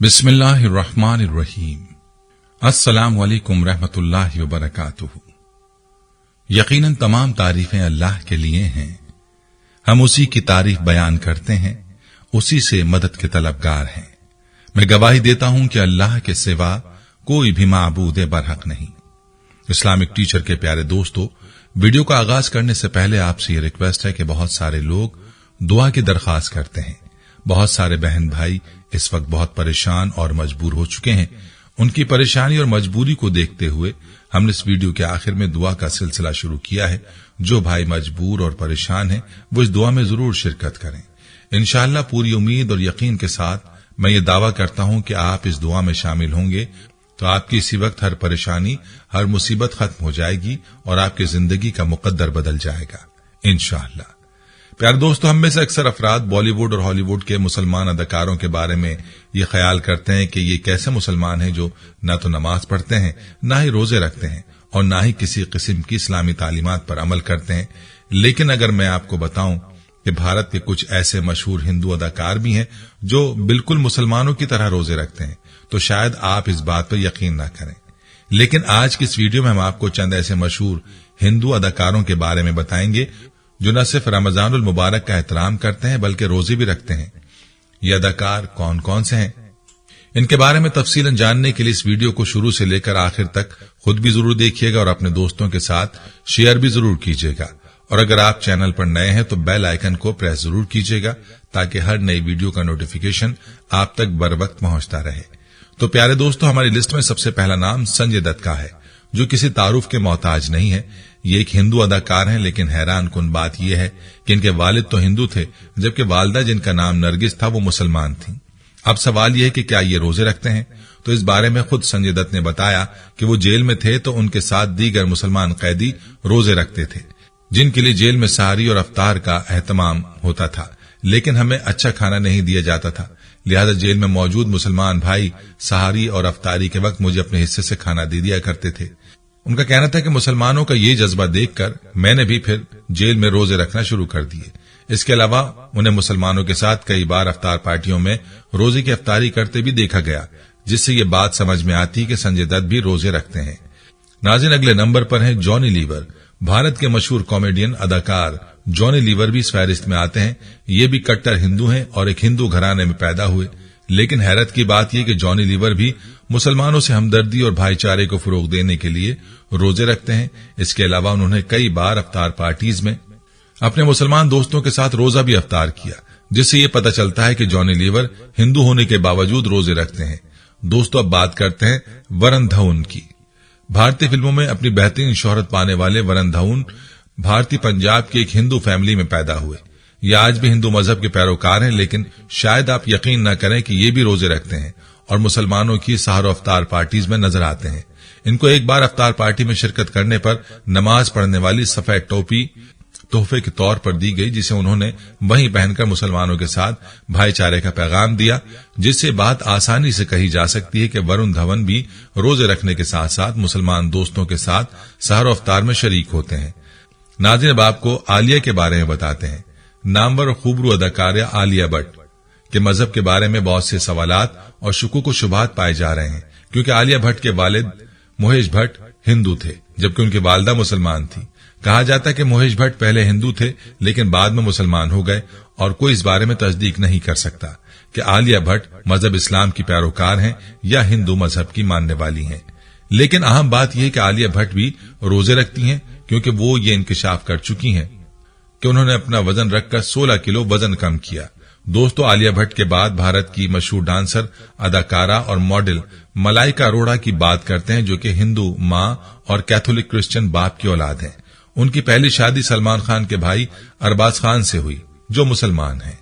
बिस्मिल्लाहिर्रहमानिर्रहीम। अस्सलामु अलैकुम रहमतुल्लाहि व बरकातुहू। यकीनन तमाम तारीफें अल्लाह के लिए हैं। हम उसी की तारीफ बयान करते हैं, उसी से मदद के तलबगार हैं। मैं गवाही देता हूं कि अल्लाह के सिवा कोई भी माबूद बरहक नहीं। इस्लामिक टीचर के प्यारे दोस्तों, वीडियो का आगाज करने से पहले आपसे ये रिक्वेस्ट है कि बहुत सारे लोग दुआ की दरख्वास्त करते हैं। बहुत सारे बहन भाई इस वक्त बहुत परेशान और मजबूर हो चुके हैं। उनकी परेशानी और मजबूरी को देखते हुए हमने इस वीडियो के आखिर में दुआ का सिलसिला शुरू किया है। जो भाई मजबूर और परेशान हैं वो इस दुआ में जरूर शिरकत करें। इंशाअल्लाह पूरी उम्मीद और यकीन के साथ मैं ये दावा करता हूं कि आप इस दुआ में शामिल होंगे तो आपकी इसी वक्त हर परेशानी, हर मुसीबत खत्म हो जाएगी और आपकी जिंदगी का मुकद्दर बदल जाएगा इंशाअल्लाह। प्यारे दोस्तों, हम में से अक्सर अफराद बॉलीवुड और हॉलीवुड के मुसलमान अदाकारों के बारे में ये ख्याल करते हैं कि ये कैसे मुसलमान हैं जो न तो नमाज पढ़ते हैं, न ही रोजे रखते हैं और न ही किसी किस्म की इस्लामी तालीमात पर अमल करते हैं। लेकिन अगर मैं आपको बताऊं कि भारत के कुछ ऐसे मशहूर हिंदू अदाकार भी हैं जो बिल्कुल मुसलमानों की तरह रोजे रखते हैं, तो शायद आप इस बात पर यकीन न करें। लेकिन आज की इस वीडियो में हम आपको चंद ऐसे मशहूर हिंदू अदाकारों के बारे में बताएंगे जो न सिर्फ रमजानुल मुबारक का एहतराम करते हैं बल्कि रोजे भी रखते हैं। ये अदाकार कौन कौन से हैं, इनके बारे में तफसीलन जानने के लिए इस वीडियो को शुरू से लेकर आखिर तक खुद भी जरूर देखिएगा और अपने दोस्तों के साथ शेयर भी जरूर कीजिएगा। और अगर आप चैनल पर नए हैं तो बेल आइकन को प्रेस जरूर कीजिएगा ताकि हर नई वीडियो का नोटिफिकेशन आप तक बर वक्त पहुंचता रहे। तो प्यारे दोस्तों, हमारी लिस्ट में सबसे पहला नाम संजय दत्त का है, जो किसी तारुफ के मोहताज नहीं है। ये एक हिंदू अदाकार हैं, लेकिन हैरान कुन बात यह है कि इनके वालिद तो हिंदू थे जबकि वालिदा जिनका नाम नरगिस था वो मुसलमान थी। अब सवाल यह है कि क्या ये रोजे रखते हैं? तो इस बारे में खुद संजय दत्त ने बताया कि वो जेल में थे तो उनके साथ दीगर मुसलमान कैदी रोजे रखते थे, जिनके लिए जेल में सहरी और अफ्तार का एहतमाम होता था, लेकिन हमें अच्छा खाना नहीं दिया जाता था। लिहाजा जेल में मौजूद मुसलमान भाई सहरी और अफ्तारी के वक्त मुझे अपने हिस्से से खाना दे दिया करते थे। उनका कहना था कि मुसलमानों का ये जज्बा देखकर मैंने भी फिर जेल में रोजे रखना शुरू कर दिए। इसके अलावा उन्हें मुसलमानों के साथ कई बार अफ्तार पार्टियों में रोजे की अफ्तारी करते भी देखा गया, जिससे ये बात समझ में आती कि संजय दत्त भी रोजे रखते हैं। नाज़रीन, अगले नंबर पर हैं जॉनी लीवर। भारत के मशहूर कॉमेडियन अदाकार जॉनी लीवर भी इस फहरिस्त में आते हैं। ये भी कट्टर हिंदू हैं और एक हिंदू घराने में पैदा हुए। लेकिन हैरत की बात यह कि जॉनी लीवर भी मुसलमानों से हमदर्दी और भाईचारे को फरोग देने के लिए रोजे रखते हैं। इसके अलावा उन्होंने कई बार अफ्तार पार्टीज में अपने मुसलमान दोस्तों के साथ रोजा भी अफ्तार किया, जिससे ये पता चलता है कि जॉनी लीवर हिंदू होने के बावजूद रोजे रखते हैं। दोस्तों, अब बात करते हैं वरुण धवन की। भारतीय फिल्मों में अपनी बेहतरीन शोहरत पाने वाले वरुण धवन भारतीय पंजाब की एक हिंदू फैमिली में पैदा हुए। ये आज भी हिंदू मजहब के पैरोकार हैं, लेकिन शायद आप यकीन न करें कि ये भी रोजे रखते हैं और मुसलमानों की सहर अफ्तार पार्टीज में नजर आते हैं। इनको एक बार अफ्तार पार्टी में शिरकत करने पर नमाज पढ़ने वाली सफेद टोपी तोहफे के तौर पर दी गई, जिसे उन्होंने वहीं पहनकर मुसलमानों के साथ भाईचारे का पैगाम दिया, जिससे बात आसानी से कही जा सकती है कि वरुण धवन भी रोजे रखने के साथ साथ मुसलमान दोस्तों के साथ सहर अफ्तार में शरीक होते हैं। नाज़रीन, अब आपको आलिया के बारे में बताते हैं। नामवर और खूबरू अदाकारा आलिया भट्ट के मजहब के बारे में बहुत से सवालात और शुकूक व शुबहात पाए जा रहे हैं, क्योंकि आलिया भट्ट के वालिद मोहेश भट्ट हिंदू थे जबकि उनकी वालिदा मुसलमान थी। कहा जाता है कि मोहेश भट्ट पहले हिंदू थे लेकिन बाद में मुसलमान हो गए और कोई इस बारे में तस्दीक नहीं कर सकता कि आलिया भट्ट मजहब इस्लाम की पैरोकार हैं या हिंदू मजहब की मानने वाली हैं। लेकिन अहम बात यह है कि आलिया भट्ट भी रोजे रखती हैं, क्योंकि वो ये इंकिशाफ कर चुकी हैं कि उन्होंने अपना वजन रखकर 16 किलो वजन कम किया। दोस्तों, आलिया भट्ट के बाद भारत की मशहूर डांसर, अदाकारा और मॉडल मलाइका अरोड़ा की बात करते हैं, जो कि हिंदू मां और कैथोलिक क्रिश्चियन बाप की औलाद हैं। उनकी पहली शादी सलमान खान के भाई अरबाज खान से हुई, जो मुसलमान हैं।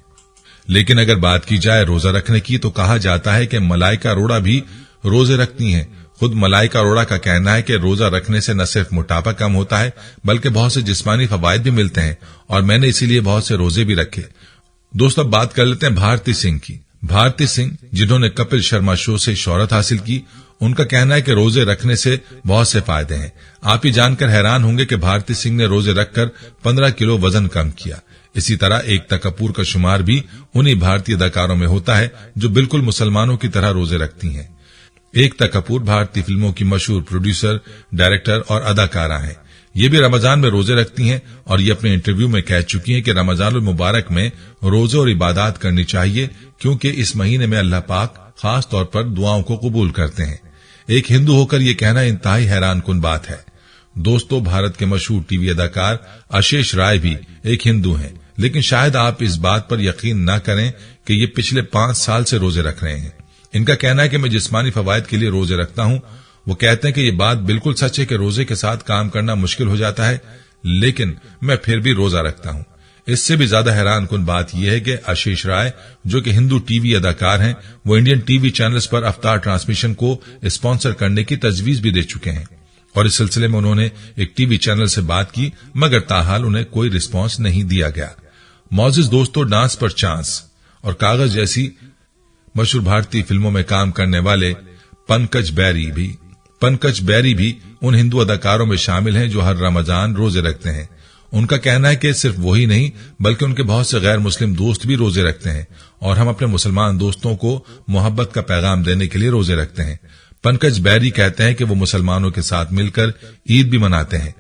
लेकिन अगर बात की जाए रोजा रखने की तो कहा जाता है कि मलाइका अरोड़ा भी रोजे रखती हैं। खुद मलाइका अरोड़ा का कहना है कि रोजा रखने से न सिर्फ मोटापा कम होता है बल्कि बहुत से जिस्मानी फवायद भी मिलते हैं और मैंने इसीलिए बहुत से रोजे भी रखे। दोस्तों, अब बात कर लेते हैं भारती सिंह की। भारती सिंह, जिन्होंने कपिल शर्मा शो से शोहरत हासिल की, उनका कहना है कि रोजे रखने से बहुत से फायदे हैं। आप ही जानकर हैरान होंगे कि भारती सिंह ने रोजे रखकर 15 किलो वजन कम किया। इसी तरह एकता कपूर का शुमार भी उन्हीं भारतीय अदाकारों में होता है जो बिल्कुल मुसलमानों की तरह रोजे रखती हैं। एकता कपूर भारतीय फिल्मों की मशहूर प्रोड्यूसर, डायरेक्टर और अदाकारा हैं। ये भी रमजान में रोजे रखती हैं और ये अपने इंटरव्यू में कह चुकी हैं कि रमजानुल मुबारक में रोजे और इबादत करनी चाहिए, क्योंकि इस महीने में अल्लाह पाक खास तौर पर दुआओं को कबूल करते हैं। एक हिंदू होकर यह कहना इंतहाई हैरान कुन बात है। दोस्तों, भारत के मशहूर टीवी अदाकार आशीष राय भी एक हिंदू हैं, लेकिन शायद आप इस बात पर यकीन न करें कि ये पिछले 5 साल से रोजे रख रहे हैं। इनका कहना है कि मैं जिस्मानी फवायद के लिए रोजे रखता हूं। वो कहते हैं कि ये बात बिल्कुल सच है कि रोजे के साथ काम करना मुश्किल हो जाता है, लेकिन मैं फिर भी रोजा रखता हूं। इससे भी ज्यादा हैरान कुन बात यह है कि आशीष राय, जो कि हिंदू टीवी अदाकार हैं, वो इंडियन टीवी चैनल्स पर अफ्तार ट्रांसमिशन को स्पॉन्सर करने की तजवीज भी दे चुके हैं और इस सिलसिले में उन्होंने एक टीवी चैनल से बात की, मगर ताहाल उन्हें कोई रिस्पांस नहीं दिया गया। मौजूद दोस्तों, डांस पर चांस और कागज जैसी मशहूर भारतीय फिल्मों में काम करने वाले पंकज बैरी भी उन हिंदू अदाकारों में शामिल हैं जो हर रमजान रोजे रखते हैं। उनका कहना है कि सिर्फ वही नहीं बल्कि उनके बहुत से गैर मुस्लिम दोस्त भी रोजे रखते हैं और हम अपने मुसलमान दोस्तों को मोहब्बत का पैगाम देने के लिए रोजे रखते हैं। पंकज बैरी कहते हैं कि वो मुसलमानों के साथ मिलकर ईद भी मनाते हैं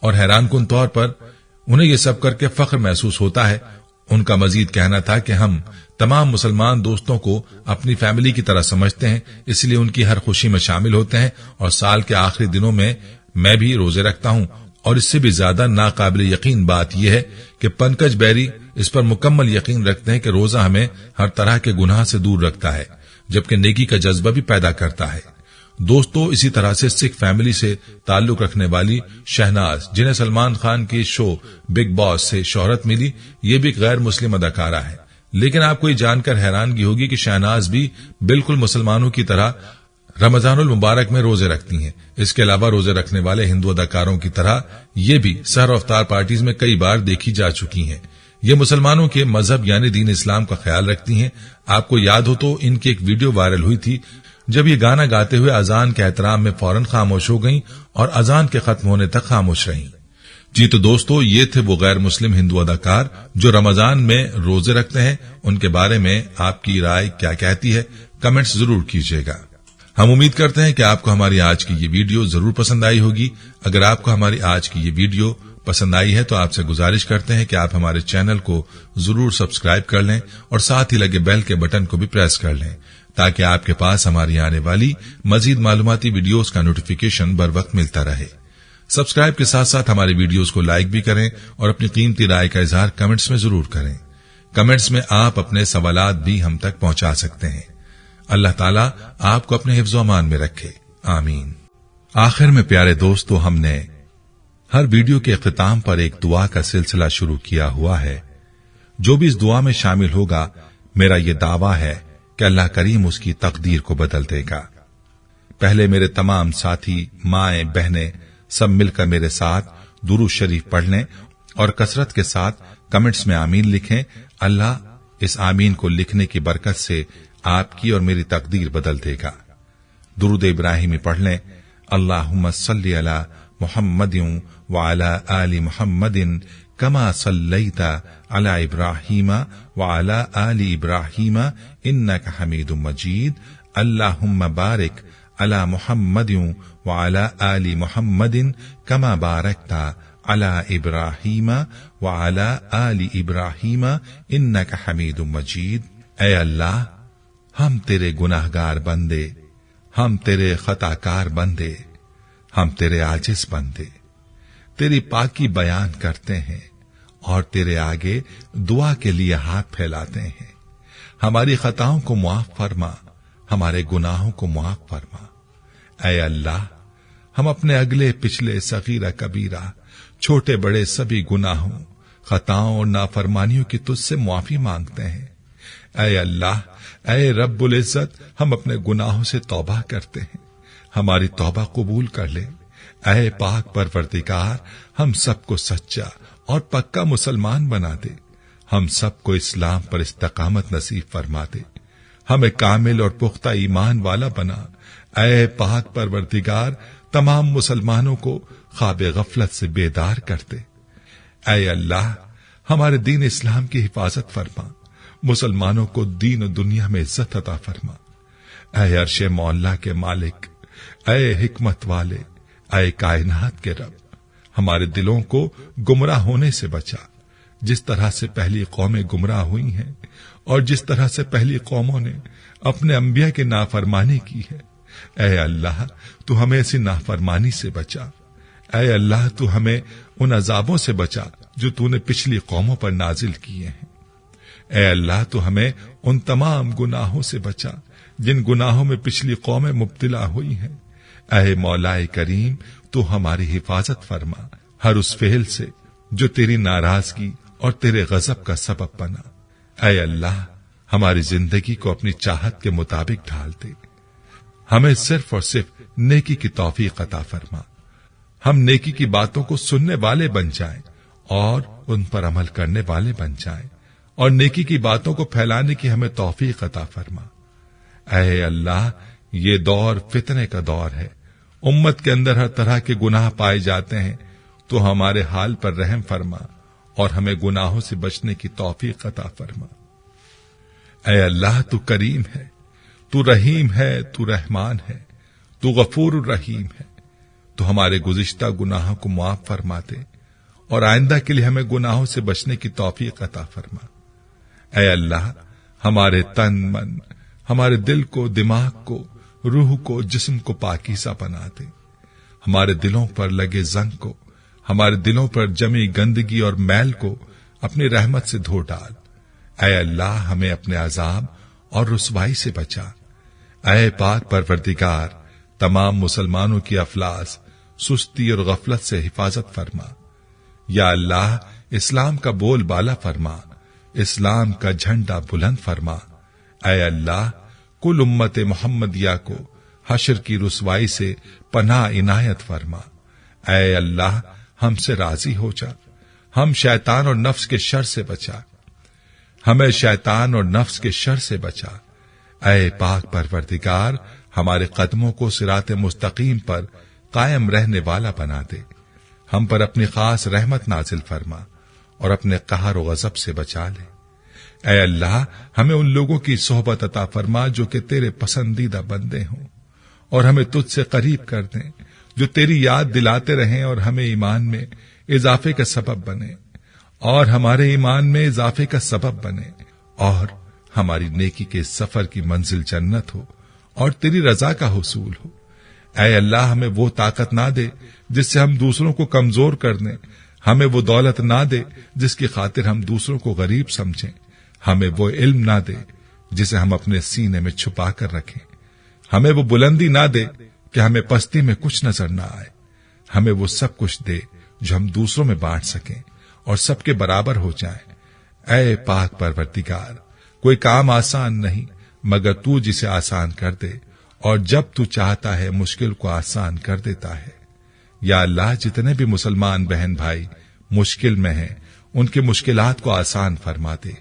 और हैरानकुन तौर पर उन्हें ये सब करके फख्र महसूस होता है। उनका मजीद कहना था कि हम तमाम मुसलमान दोस्तों को अपनी फैमिली की तरह समझते हैं, इसलिए उनकी हर खुशी में शामिल होते हैं और साल के आखिरी दिनों में मैं भी रोजे रखता हूं। और इससे भी ज्यादा नाकाबिल यकीन बात यह है कि पंकज बैरी इस पर मुकम्मल यकीन रखते हैं कि रोजा हमें हर तरह के गुनाह से दूर रखता है, जबकि नेकी का जज्बा भी पैदा करता है। दोस्तों, इसी तरह से सिख फैमिली से ताल्लुक रखने वाली शहनाज, जिन्हें सलमान खान के शो बिग बॉस से शोहरत मिली, ये भी गैर मुस्लिम अदाकारा है। लेकिन आपको ये जानकर हैरानगी होगी कि शहनाज भी बिल्कुल मुसलमानों की तरह रमजानुल मुबारक में रोजे रखती हैं। इसके अलावा रोजे रखने वाले हिंदू अदाकारों की तरह ये भी सहर अफ्तार पार्टीज में कई बार देखी जा चुकी हैं। ये मुसलमानों के मजहब यानी दीन इस्लाम का ख्याल रखती हैं। आपको याद हो तो इनकी एक वीडियो वायरल हुई थी जब ये गाना गाते हुए अजान के एहतराम में फौरन खामोश हो गईं और अजान के खत्म होने तक खामोश रहीं। जी तो दोस्तों, ये थे वो गैर मुस्लिम हिंदू अदाकार जो रमजान में रोजे रखते हैं। उनके बारे में आपकी राय क्या कहती है, कमेंट्स जरूर कीजिएगा। हम उम्मीद करते हैं कि आपको हमारी आज की ये वीडियो जरूर पसंद आई होगी। अगर आपको हमारी आज की ये वीडियो पसंद आई है तो आपसे गुजारिश करते हैं कि आप हमारे चैनल को जरूर सब्सक्राइब कर लें और साथ ही लगे बेल के बटन को भी प्रेस कर लें, ताकि आपके पास हमारी आने वाली मजीद मालूमाती वीडियोस का नोटिफिकेशन बर वक्त मिलता रहे। सब्सक्राइब के साथ साथ हमारे वीडियोस को लाइक भी करें और अपनी कीमती राय का इजहार कमेंट्स में जरूर करें। कमेंट्स में आप अपने सवालात भी हम तक पहुंचा सकते हैं। अल्लाह ताला आपको अपने हिफ्ज़ो अमान में रखे, आमीन। आखिर में प्यारे दोस्तों, हमने हर वीडियो के इख्तिताम पर एक दुआ का सिलसिला शुरू किया हुआ है। जो भी इस दुआ में शामिल होगा, मेरा ये दावा है कि अल्लाह करीम उसकी तकदीर को बदल देगा। पहले मेरे तमाम साथी, माएं, बहनें सब मिलकर मेरे साथ दुरूद शरीफ पढ़ लें और कसरत के साथ कमेंट्स में आमीन लिखें। अल्लाह इस आमीन को लिखने की बरकत से आपकी और मेरी तकदीर बदल देगा। दुरूद इब्राहिमी पढ़ लें। अल्लाहुम्मा सल्ली अला मुहम्मदिन व अला आलि मुहम्मदिन कमा सल्लैता अला इब्राहीमा व अला आलि इब्राहीमा इन्नका हमीदुम मजीद। अल्लाहुम्मा बारिक अला मुहम्मदिन व अला आलि मुहम्मदिन कमा बारकता अला इब्राहीमा व अला आलि इब्राहीमा इन्नका हमीदुम मजीद। ऐ अल्लाह, हम तेरे गुनाहगार बंदे, हम तेरे खताकार बंदे, हम तेरे आजिज बंदे तेरी पाकी बयान करते हैं और तेरे आगे दुआ के लिए हाथ फैलाते हैं। हमारी खताओं को मुआफ फरमा, हमारे गुनाहों को मुआफ फरमा। ऐ अल्लाह, हम अपने अगले पिछले सगीरा कबीरा, छोटे बड़े सभी गुनाहों, खताओं और नाफरमानियों की तुझसे मुआफी मांगते हैं। ऐ अल्लाह, ऐ रब्बुल इज्जत, हम अपने गुनाहों से तौबा करते हैं, हमारी तौबा कबूल कर ले। ऐ पाक परवरदिगार, हम सबको सच्चा और पक्का मुसलमान बना दे, हम सबको इस्लाम पर इस्तकामत नसीब फरमा दे, हमें कामिल और पुख्ता ईमान वाला बना। ऐ पाक परवरदिगार, तमाम मुसलमानों को ख्वाब गफलत से बेदार कर दे। ऐ अल्लाह, हमारे दीन इस्लाम की हिफाजत फरमा, मुसलमानों को दीन और दुनिया में इज्जत अता फरमा। ऐ अर्शे मौला के मालिक, ऐ हिकमत वाले, ऐ कायनात के रब, हमारे दिलों को गुमराह होने से बचा, जिस तरह से पहली कौमें गुमराह हुई हैं और जिस तरह से पहली कौमों ने अपने अंबिया की नाफरमानी की है। ऐ अल्लाह, तू हमें ऐसी नाफरमानी से बचा। ऐ अल्लाह, तू हमें उन अजाबों से बचा जो तूने पिछली कौमों पर नाजिल किए हैं। ऐ अल्लाह, तू हमें उन तमाम गुनाहों से बचा जिन गुनाहों में पिछली कौमें मुब्तला हुई हैं। ऐ मौलाए करीम, तू हमारी हिफाजत फरमा हर उस फेल से जो तेरी नाराजगी और तेरे गजब का सबब बना। ऐ अल्लाह, हमारी जिंदगी को अपनी चाहत के मुताबिक ढाल दे। हमें सिर्फ और सिर्फ नेकी की तौफीक अता फरमा। हम नेकी की बातों को सुनने वाले बन जाएं और उन पर अमल करने वाले बन जाएं, और नेकी की बातों को फैलाने की हमें तौफीक अता फरमा। ऐ अल्लाह, ये दौर फितने का दौर है। उम्मत के अंदर हर तरह के गुनाह पाए जाते हैं, तो हमारे हाल पर रहम फरमा और हमें गुनाहों से बचने की तौफीक अता फरमा। ऐ अल्लाह, तू करीम है, तू रहीम है, तू रहमान है, तू गफूर रहीम है। तो हमारे गुज़िश्ता गुनाहों को माफ फरमा दे और आइंदा के लिए हमें गुनाहों से बचने की तौफीक अता फरमा। ऐ अल्लाह, हमारे तन मन, हमारे दिल को, दिमाग को, रूह को, जिस्म को पाकीज़ा बना दे। हमारे दिलों पर लगे जंग को, हमारे दिलों पर जमी गंदगी और मैल को अपनी रहमत से धो डाल। ऐ अल्लाह, हमें अपने अजाब और रुसवाई से बचा। ऐ पाक परवरदिगार, तमाम मुसलमानों की अफलास, सुस्ती और गफलत से हिफाजत फरमा। या अल्लाह, इस्लाम का बोल बाला फरमा, इस्लाम का झंडा बुलंद फरमा। ऐ अल्लाह, कुल उम्मत मोहम्मदिया को हश्र की रुसवाई से पनाह इनायत फरमा। ऐ अल्लाह, हमसे राजी हो जा, हम शैतान और नफ्स के शर से बचा, हमें शैतान और नफ्स के शर से बचा। ऐ पाक परवरदिगार, हमारे कदमों को सिराते मुस्तकीम पर कायम रहने वाला बना दे। हम पर अपनी खास रहमत नाजिल फरमा और अपने कहर और गजब से बचा ले। ऐ अल्लाह, हमें उन लोगों की सोहबत अता फरमा जो कि तेरे पसंदीदा बंदे हों, और हमें तुझसे करीब कर दें, जो तेरी याद दिलाते रहें और हमें ईमान में इजाफे का सबब बने, और हमारे ईमान में इजाफे का सबब बने, और हमारी नेकी के सफर की मंजिल जन्नत हो और तेरी रजा का हुसूल हो। ऐ अल्लाह, हमें वो ताकत ना दे जिससे हम दूसरों को कमजोर कर दें, हमें वो दौलत ना दे जिसकी खातिर हम दूसरों को गरीब समझें, हमें वो इल्म ना दे जिसे हम अपने सीने में छुपा कर रखें, हमें वो बुलंदी ना दे कि हमें पस्ती में कुछ नजर ना आए, हमें वो सब कुछ दे जो हम दूसरों में बांट सकें और सबके बराबर हो जाएं। ऐ पाक परवरदिगार, कोई काम आसान नहीं मगर तू जिसे आसान कर दे, और जब तू चाहता है मुश्किल को आसान कर देता है। या अल्लाह, जितने भी मुसलमान बहन भाई मुश्किल में हैं, उनकी मुश्किलात को आसान फरमा दे।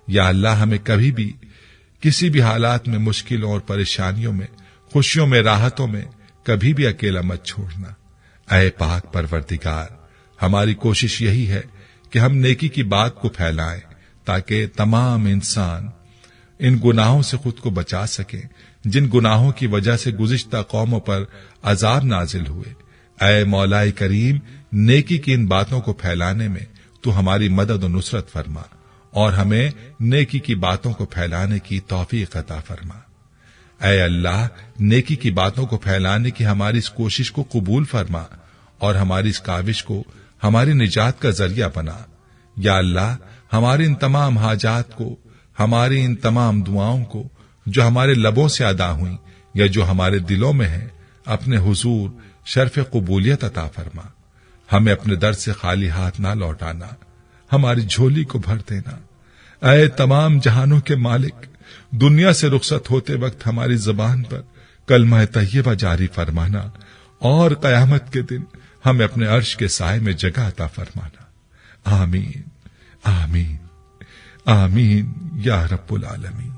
या अल्लाह, हमें कभी भी किसी भी हालात में, मुश्किलों और परेशानियों में, खुशियों में, राहतों में कभी भी अकेला मत छोड़ना। ऐ पाक परवरदिगार, हमारी कोशिश यही है कि हम नेकी की बात को फैलाएं ताकि तमाम इंसान इन गुनाहों से खुद को बचा सकें जिन गुनाहों की वजह से गुज़िश्ता कौमों पर अजाब नाजिल हुए। ऐ मौलाए करीम, नेकी की इन बातों को फैलाने में तू हमारी मदद और नुसरत फरमा और हमें नेकी की बातों को फैलाने की तौफीक अता फरमा। ऐ अल्लाह, नेकी की बातों को फैलाने की हमारी इस कोशिश को कबूल फरमा और हमारी इस काविश को हमारी निजात का जरिया बना। या अल्लाह, हमारी इन तमाम हाजात को, हमारी इन तमाम दुआओं को जो हमारे लबों से अदा हुई या जो हमारे दिलों में है, अपने हुजूर शर्फ कबूलियत अता फरमा। हमें अपने दर से खाली हाथ ना लौटाना, हमारी झोली को भर देना। ऐ तमाम जहानों के मालिक, दुनिया से रुखसत होते वक्त हमारी जबान पर कलमा तय्यबा जारी फरमाना और कयामत के दिन हमें अपने अर्श के साए में जगह अता फरमाना। आमीन आमीन आमीन या रब्बुल आलमीन।